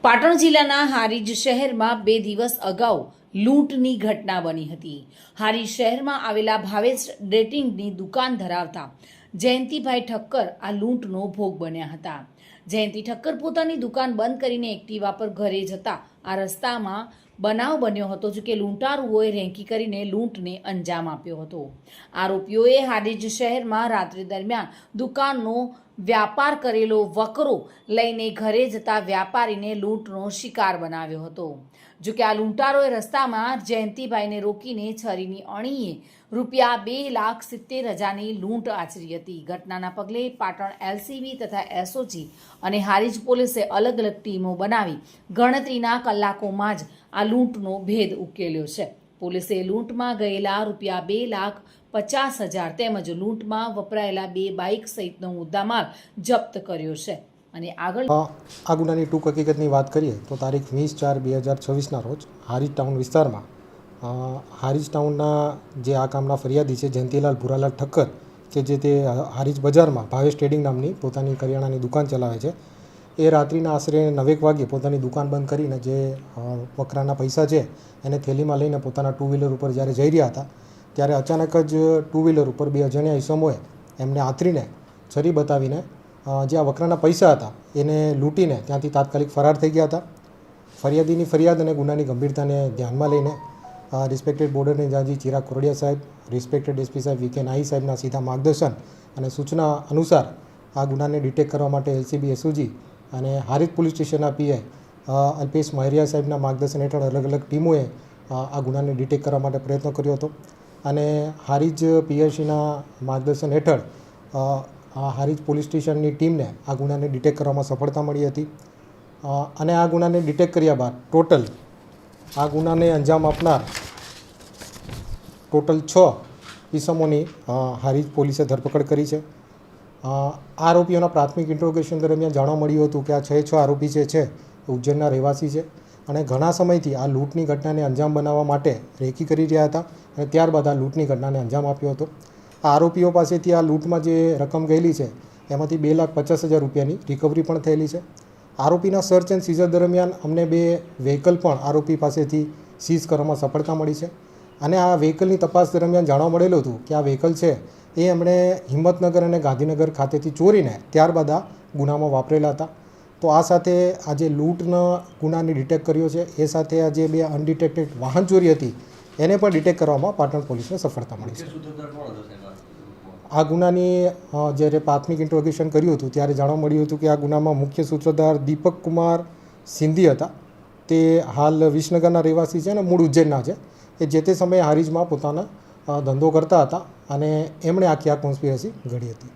પાટણ જિલ્લાના હારીજ શહેરમાં 2 દિવસ અગાઉ લૂંટની ઘટના બની હતી। હારીજ શહેરમાં આવેલા ભાવેશ ડેટિંગની દુકાન ધરાવતા જયંતિભાઈ ઠક્કર આ લૂંટનો ભોગ બન્યા હતા। જયંતિ ઠક્કર પોતાની દુકાન બંધ કરીને એક્ટિવા પર ઘરે જતા આ રસ્તામાં બનાવ બન્યો હતો, જો કે લૂંટારુઓએ રેકી કરીને લૂંટને અંજામ આપ્યો હતો। આરોપીઓએ હારીજ શહેરમાં રાત્રિ દરમિયાન દુકાનનો વ્યાપાર કરેલો વકરો લઈને ઘરે જતા વ્યાપારીને લૂંટનો શિકાર બનાવ્યો હતો। જો કે આ લૂંટારોએ રસ્તામાં જયંતિભાઈને રોકીને છરીની અણીએ ₹2,70,000ની લૂંટ આચરી હતી। ઘટનાના પગલે પાટણ એલસીબી તથા એસઓજી અને હારીજ પોલીસે અલગ અલગ ટીમો બનાવી ગણતરીના કલાકોમાં જ આ લૂંટનો ભેદ ઉકેલ્યો છે। પોલીસે લૂંટમાં ગયેલા ₹2,50,000 તેમજ લૂંટમાં વપરાયેલા 2 બાઇક સહિતનો મુદ્દામાલ જપ્ત કર્યો છે અને આગળ આ ગુનાની ટૂંક હકીકતની વાત કરીએ તો તારીખ 20/4/2026ના રોજ હારીજ ટાઉન વિસ્તારમાં હારીજ ટાઉનના જે આ કામના ફરિયાદી છે જયંતિલાલ ભુરાલાલ ઠક્કર કે જે તે હારીજ બજારમાં ભાવેશ ટ્રેડિંગ નામની પોતાની કરિયાણાની દુકાન ચલાવે છે, એ રાત્રિના આશરે 9 વાગ્યે પોતાની દુકાન બંધ કરીને જે વકરાના પૈસા છે એને થેલીમાં લઈને પોતાના 2 વ્હીલર ઉપર જ્યારે જઈ રહ્યા હતા ત્યારે અચાનક જ 2 વ્હીલર ઉપર 2 અજાણ્યા ઈસમોએ એમને આંતરીને છરી બતાવીને જે આ વકરાના પૈસા હતા એને લૂંટીને ત્યાંથી તાત્કાલિક ફરાર થઈ ગયા હતા। ફરિયાદીની ફરિયાદ અને ગુનાની ગંભીરતાને ધ્યાનમાં લઈને respected border incharge Chirag Koradiya સાહેબ, રિસ્પેક્ટેડ એસપી સાહેબ વી કે નાઈ સાહેબના સીધા માર્ગદર્શન અને સૂચના અનુસાર આ ગુનાને ડિટેક્ટ કરવા માટે એલસીબી એસઓજી અને હારીજ પોલીસ સ્ટેશનના પીઆઈ અલ્પેશ મહેરિયા સાહેબના માર્ગદર્શન હેઠળ અલગ અલગ ટીમોએ આ ગુનાને ડિટેક્ટ કરવા માટે પ્રયત્ન કર્યો હતો અને હારીજ પીએસસીના માર્ગદર્શન હેઠળ હારીજ પોલીસ સ્ટેશનની ટીમને આ ગુનાને ડિટેક્ટ કરવામાં સફળતા મળી હતી અને આ ગુનાને ડિટેક્ટ કર્યા બાદ ટોટલ આ ગુનાને અંજામ આપનાર ટોટલ 6 ઈસમોની હારીજ પોલીસે ધરપકડ કરી છે। આરોપીઓના પ્રાથમિક ઇન્ટ્રોગેશન દરમિયાન જાણવા મળ્યું હતું કે આ 6 આરોપી છે ઉજ્જૈનના રહેવાસી છે અને ઘણા સમયથી આ લૂંટની ઘટનાને અંજામ બનાવવા માટે રેકી કરી રહ્યા હતા અને ત્યારબાદ આ લૂંટની ઘટનાને અંજામ આપ્યો હતો। આ આરોપીઓ પાસેથી આ લૂંટમાં જે રકમ ગયેલી છે એમાંથી ₹2,50,000ની રિકવરી પણ થયેલી છે। આરોપીના સર્ચ એન્ડ સીઝર દરમિયાન અમને 2 વ્હીકલ પણ આરોપી પાસેથી સીઝ કરવામાં સફળતા મળી છે અને આ વ્હીકલની તપાસ દરમિયાન જાણવા મળેલું હતું કે આ વ્હીકલ છે એ એમણે હિંમતનગર અને ગાંધીનગર ખાતેથી ચોરીને ત્યારબાદ આ ગુનામાં વાપરેલા હતા। તો આ સાથે આ જે લૂંટના ગુનાને ડિટેક્ટ કર્યો છે એ સાથે આ જે 2 અનડિટેક્ટેડ વાહન ચોરી હતી એને પણ ડિટેક્ટ કરવામાં પાટણ પોલીસને સફળતા મળી છે। આ ગુનાની જ્યારે પ્રાથમિક ઇન્ટ્રોગેશન કર્યું હતું ત્યારે જાણવા મળ્યું હતું કે આ ગુનામાં મુખ્ય સૂત્રધાર દીપક કુમાર સિંધી હતા। તે હાલ વિસનગરના રહેવાસી છે અને મૂળ ઉજ્જૈનના છે। એ જે તે સમયે હારીજમાં પોતાના ધંધો કરતા હતા અને એમણે આખી આ કોન્સ્પિરસી ઘડી હતી।